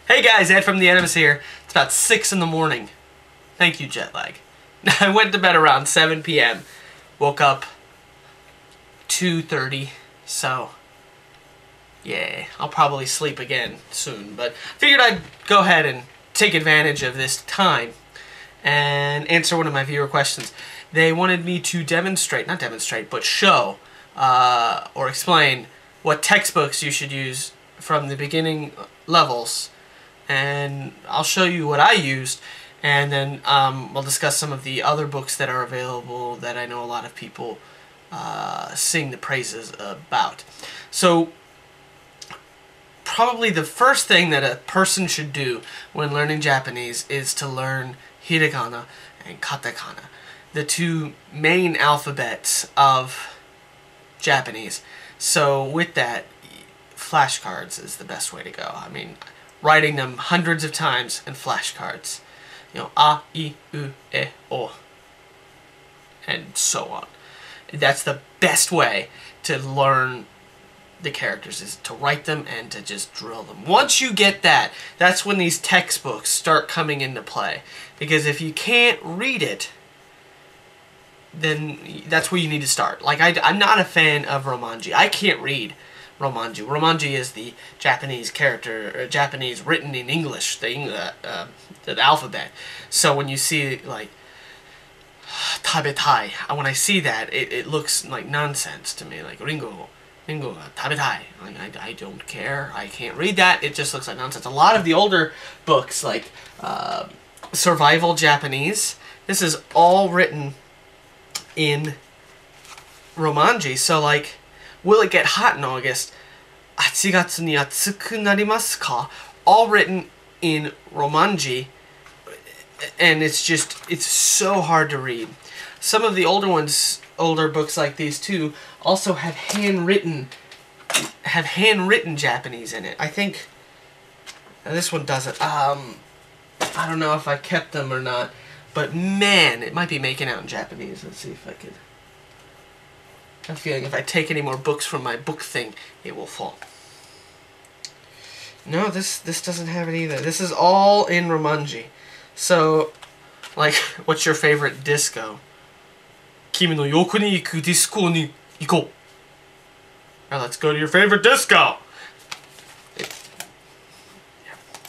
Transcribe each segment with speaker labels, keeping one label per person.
Speaker 1: Hey guys, Ed from the Animus here. It's about 6 in the morning. Thank you, jet lag. I went to bed around 7 p.m. Woke up 2:30, so yeah, I'll probably sleep again soon. But figured I'd go ahead and take advantage of this time and answer one of my viewer questions. They wanted me to not demonstrate, but show or explain what textbooks you should use from the beginning levels. And I'll show you what I used, and then we'll discuss some of the other books that are available that I know a lot of people sing the praises about. So probably the first thing that a person should do when learning Japanese is to learn hiragana and katakana, the two main alphabets of Japanese. So with that, flashcards is the best way to go. I mean, writing them hundreds of times in flashcards. You know, a, I, u, e, o, and so on. That's the best way to learn the characters, is to write them and to just drill them. Once you get that, that's when these textbooks start coming into play. Because if you can't read it, then that's where you need to start. Like, I'm not a fan of Romanji. I can't read Romanji. Romanji is the Japanese character, or Japanese written in English, the alphabet. So when you see, like, tabetai, when I see that, it looks like nonsense to me. Like, ringo tabetai. Like, I don't care. I can't read that. It just looks like nonsense. A lot of the older books, like Survival Japanese, this is all written in Romanji. So, like, will it get hot in August? 8月に暑くなりますか? All written in Romanji, and it's so hard to read. Some of the older books like these too, also have handwritten Japanese in it. I think this one doesn't. I don't know if I kept them or not, but man, it might be making out in Japanese. Let's see if I could. I have a feeling if I take any more books from my book thing, it will fall. No, this doesn't have it either. This is all in Romanji. So, like, what's your favorite disco? Kimi no yoku ni iku disco ni ikou. Alright, let's go to your favorite disco!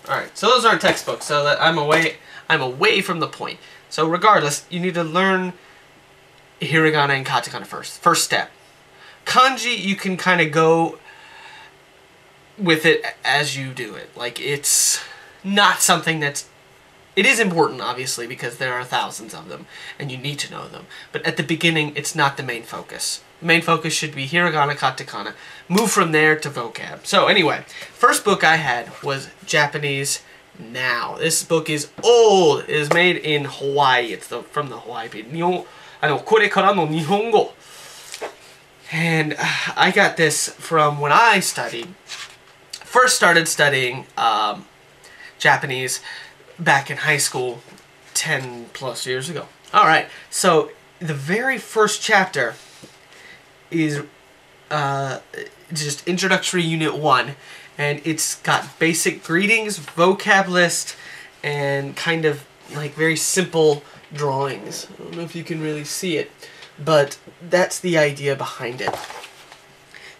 Speaker 1: Alright, so those aren't textbooks, so that I'm away from the point. So regardless, you need to learn hiragana and katakana first. First step. Kanji, you can kind of go with it as you do it. Like, it's not something that's... It is important, obviously, because there are thousands of them, and you need to know them. But at the beginning, it's not the main focus. The main focus should be hiragana, katakana. Move from there to vocab. So anyway, first book I had was Japanese Now. This book is old. It is made in Hawaii. It's from the Hawaii people. これからの日本語. And I got this from when I first started studying Japanese back in high school 10 plus years ago. Alright, so the very first chapter is just Introductory Unit 1, and it's got basic greetings, vocab list, and kind of like very simple drawings. I don't know if you can really see it, but that's the idea behind it.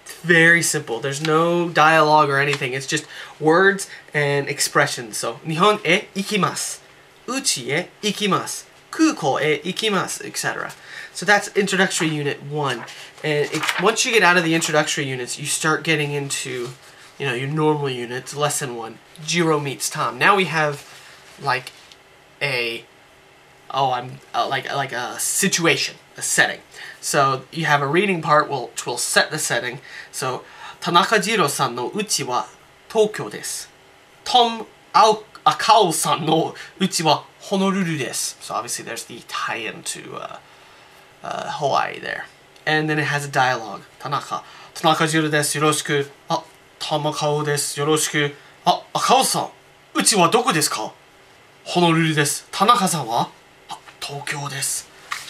Speaker 1: It's very simple. There's no dialogue or anything. It's just words and expressions. So, 日本へ行きます。uchiへ行きます。空港へ行きます, etc. So that's Introductory Unit 1. And once you get out of the introductory units, you start getting into, you know, your normal units, Lesson 1, Jiro meets Tom. Now we have, like, like a situation, a setting. So you have a reading part which will set the setting. So, 田中次郎さんの家は東京です。Tom Akaoさんの家はホノルルです。So obviously there's the tie-in to Hawaii there. And then it has a dialogue. 田中次郎です。よろしく。あ、玉川です。よろしく。あ、赤尾さん。うちはどこですか？ホノルルです。田中さんは？Tokyo desu.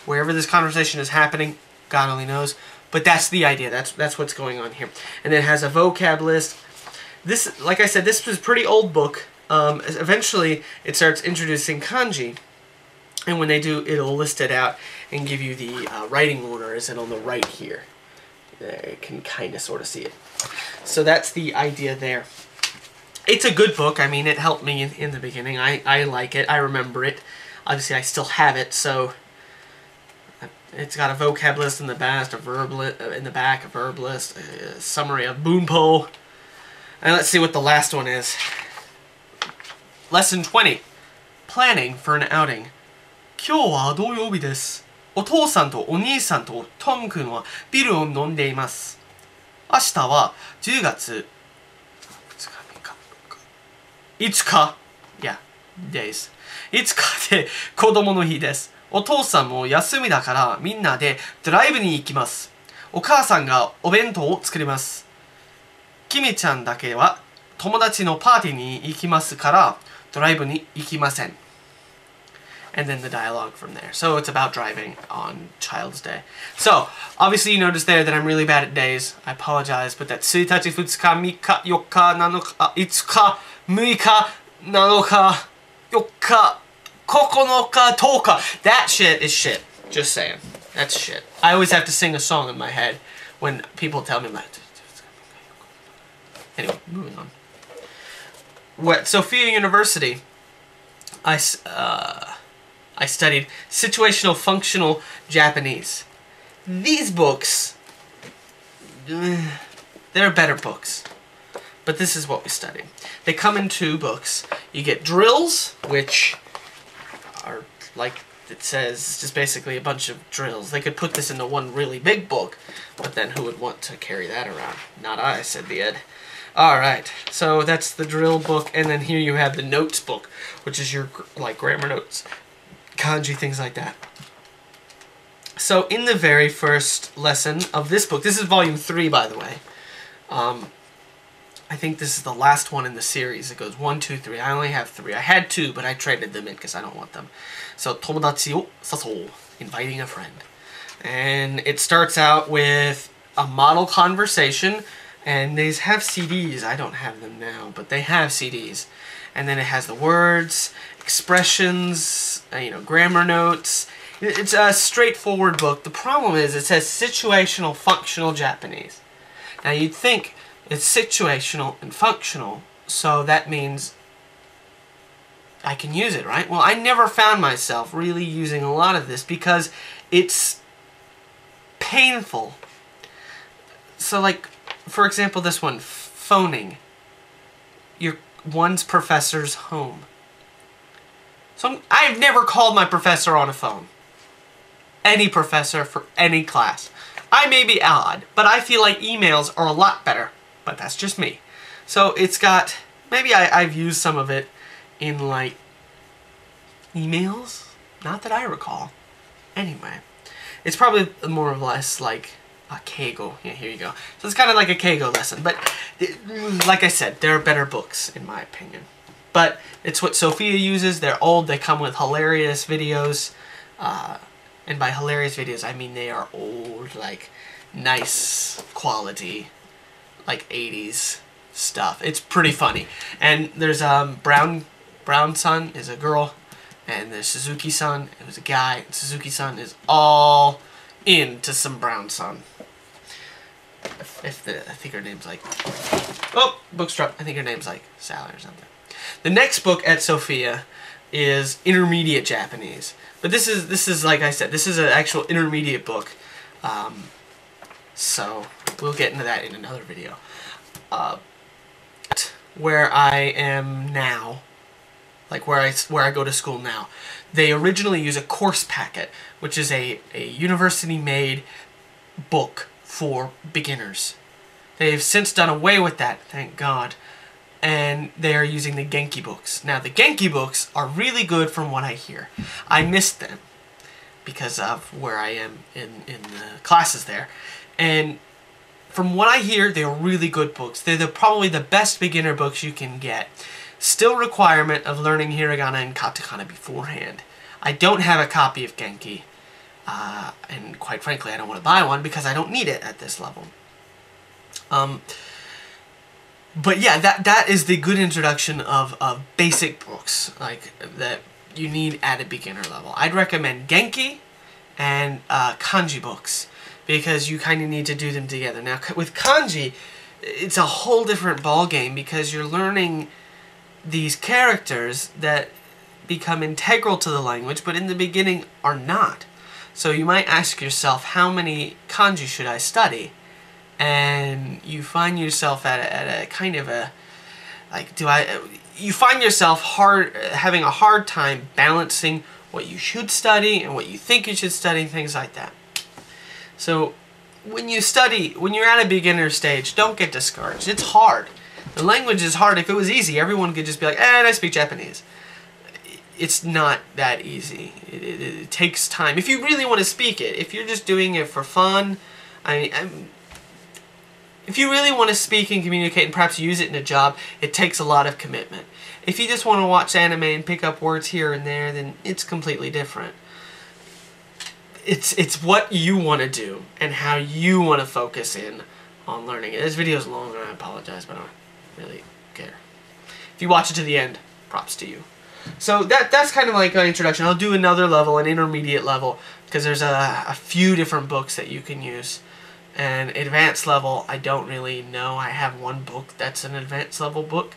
Speaker 1: Wherever this conversation is happening, God only knows. But that's the idea. That's what's going on here. And it has a vocab list. This, like I said, this was a pretty old book. eventually it starts introducing kanji. And when they do, it'll list it out and give you the writing order, as in on the right here. There, you can kind of sort of see it. So that's the idea there. It's a good book. I mean, it helped me in the beginning. I like it. I remember it. Obviously, I still have it, so it's got a vocab list in the back, a verb list, a summary of bunpo. And let's see what the last one is. Lesson 20. Planning for an outing. 今日は土曜日です。お父さんとお兄さんとトム君はビールを飲んでいます。明日は10月5日、yeah, days. 5日で子供の日です。お父さんも休みだからみんなでドライブに行きます。お母さんがお弁当を作ります。キミちゃんだけは友達のパーティーに行きますからドライブに行きません。And then the dialogue from there. So it's about driving on Child's Day. So, obviously you notice there that I'm really bad at days. I apologize, but that's 1日、2日、3日、4日、7日、5日、6日、7日、4日、9日、10日. That shit is shit. Just saying. That's shit. I always have to sing a song in my head when people tell me about. Anyway, moving on. At Sophia University, I studied Situational Functional Japanese. These books, they're better books. But this is what we study. They come in two books. You get drills, which are, like it says, just basically a bunch of drills. They could put this into one really big book, but then who would want to carry that around? Not I, said the Ed. Alright, so that's the drill book, and then here you have the notes book, which is your, like, grammar notes, kanji, things like that. So in the very first lesson of this book, this is volume 3, by the way. I think this is the last one in the series. It goes 1, 2, 3. I only have 3. I had 2, but I traded them in because I don't want them. So, tomodachi o sasou, inviting a friend. And it starts out with a model conversation, and these have CDs. I don't have them now, but they have CDs. And then it has the words, expressions, grammar notes. It's a straightforward book. The problem is it says Situational Functional Japanese. Now you'd think it's situational and functional, so that means I can use it, right? Well, I never found myself really using a lot of this because it's painful. So, like, for example, this one, phoning. One's professor's home. So I've never called my professor on a phone. Any professor for any class. I may be odd, but I feel like emails are a lot better. But that's just me. So it's got, maybe I've used some of it in, like, emails? Not that I recall. Anyway, it's probably more or less like a keigo. Yeah, here you go. So it's kind of like a keigo lesson. But, like I said, there are better books, in my opinion. But it's what Sophia uses. They're old. They come with hilarious videos. And by hilarious videos, I mean they are old, like, nice quality, like 80s stuff. It's pretty funny. And there's Brown-san is a girl, and there's Suzuki-san, who's a guy. And Suzuki-san is all into some Brown-san. I think her name's like, oh, book's dropped. I think her name's like Sally or something. The next book at Sophia is Intermediate Japanese. But this is like I said, this is an actual intermediate book. So we'll get into that in another video. Where I am now, like where I go to school now, they originally use a course packet, which is a university-made book for beginners. They've since done away with that, thank God, and they are using the Genki books. Now, the Genki books are really good from what I hear. I missed them because of where I am in the classes there, and from what I hear, they're really good books. They're probably the best beginner books you can get. Still requirement of learning hiragana and katakana beforehand. I don't have a copy of Genki, and quite frankly, I don't want to buy one because I don't need it at this level. But yeah, that is the good introduction of basic books like that you need at a beginner level. I'd recommend Genki and kanji books because you kind of need to do them together. Now with kanji, it's a whole different ball game because you're learning these characters that become integral to the language, but in the beginning are not. So you might ask yourself, how many kanji should I study? And you find yourself at a kind of a, like, you find yourself having a hard time balancing what you should study and what you think you should study, things like that. So when you're at a beginner stage, don't get discouraged. It's hard. The language is hard. If it was easy, everyone could just be like, I speak Japanese. It's not that easy. It takes time. If you really want to speak it, if you're just doing it for fun, if you really want to speak and communicate and perhaps use it in a job, it takes a lot of commitment. If you just want to watch anime and pick up words here and there, then it's completely different. It's what you want to do and how you want to focus in on learning it. This video is long and I apologize, but I don't really care. If you watch it to the end, props to you. So that's kind of like an introduction. I'll do another level, an intermediate level, because there's a few different books that you can use. And advanced level, I don't really know. I have one book that's an advanced level book.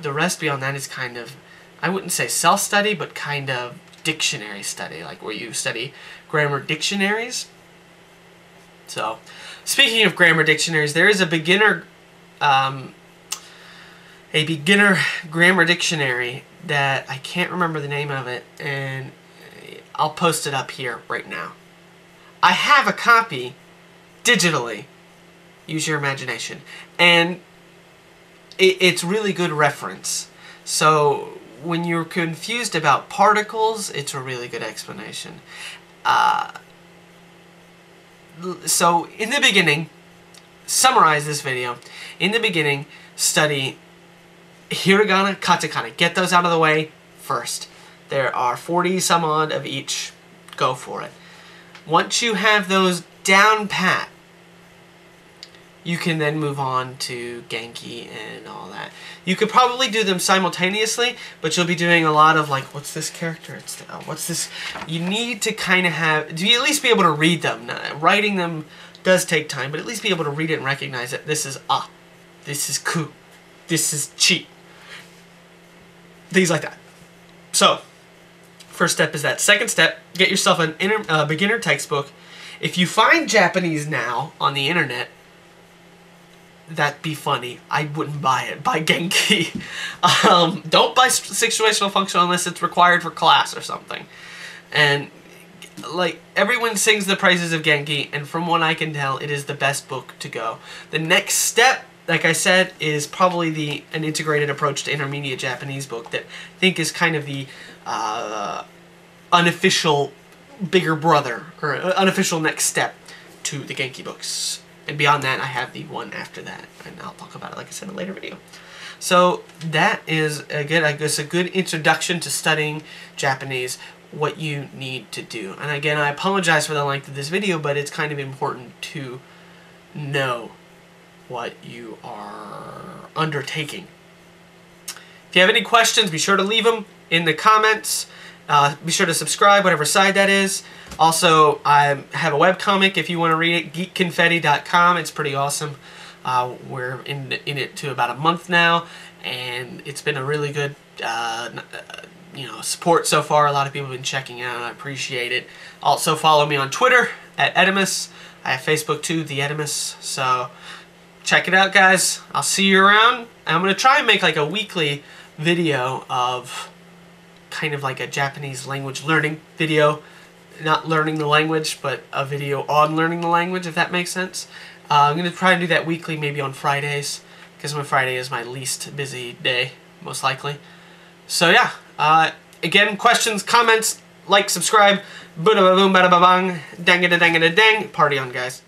Speaker 1: The rest beyond that is kind of, I wouldn't say self-study, but kind of dictionary study, like where you study grammar dictionaries. So, speaking of grammar dictionaries, there is a beginner grammar dictionary that I can't remember the name of it, and I'll post it up here right now. I have a copy digitally. Use your imagination. And it's really good reference. So when you're confused about particles, it's a really good explanation. So in the beginning, summarize this video. In the beginning, study hiragana, katakana. Get those out of the way first. There are 40 some odd of each. Go for it. Once you have those down pat, you can then move on to Genki and all that. You could probably do them simultaneously, but you'll be doing a lot of like, what's this character? What's this? You need to kind of have, do you at least be able to read them? Now, writing them does take time, but at least be able to read it and recognize that this is this is ku, this is chi. Things like that. So, first step is that. Second step, get yourself an beginner textbook. If you find Japanese now on the internet, that'd be funny. I wouldn't buy it. Buy Genki. Don't buy Situational Functional unless it's required for class or something. And like, everyone sings the praises of Genki, and from what I can tell, it is the best book to go. The next step, like I said, is probably an integrated approach to intermediate Japanese book that I think is kind of the unofficial bigger brother, or unofficial next step to the Genki books. And beyond that, I have the one after that, and I'll talk about it, like I said, in a later video. So that is a good introduction to studying Japanese, what you need to do. And again, I apologize for the length of this video, but it's kind of important to know what you are undertaking. If you have any questions, be sure to leave them in the comments. Be sure to subscribe, whatever side that is. Also, I have a webcomic if you want to read it, geekconfetti.com. It's pretty awesome. We're in it to about a month now, and it's been a really good support so far. A lot of people have been checking out, and I appreciate it. Also, follow me on Twitter at Edimus. I have Facebook too, The Edimus. So check it out, guys. I'll see you around. And I'm going to try and make like a weekly video of kind of like a Japanese language learning video. Not learning the language, but a video on learning the language, if that makes sense. I'm going to try and do that weekly, maybe on Fridays, because my Friday is my least busy day, most likely. So yeah, again, questions, comments, like, subscribe, boom, bada, bang, dang, party on, guys.